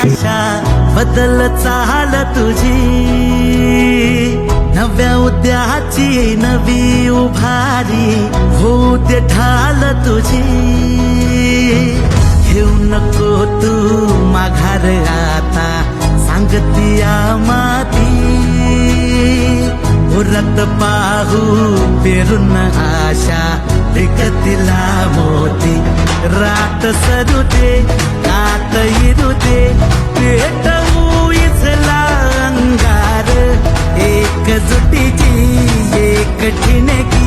आशा बदल चाल तुझी, नव्या उद्याची नवी उभारी होऊ दे ढाल तुझी। घेऊ नको तू माघार आता सांगतिया माती, उरत पाहू पेरून आशा विकतिला मोती। रात सरू दे कात इरू दे पेटवू इथला अंगार, एकजुटीची एक ठिणगी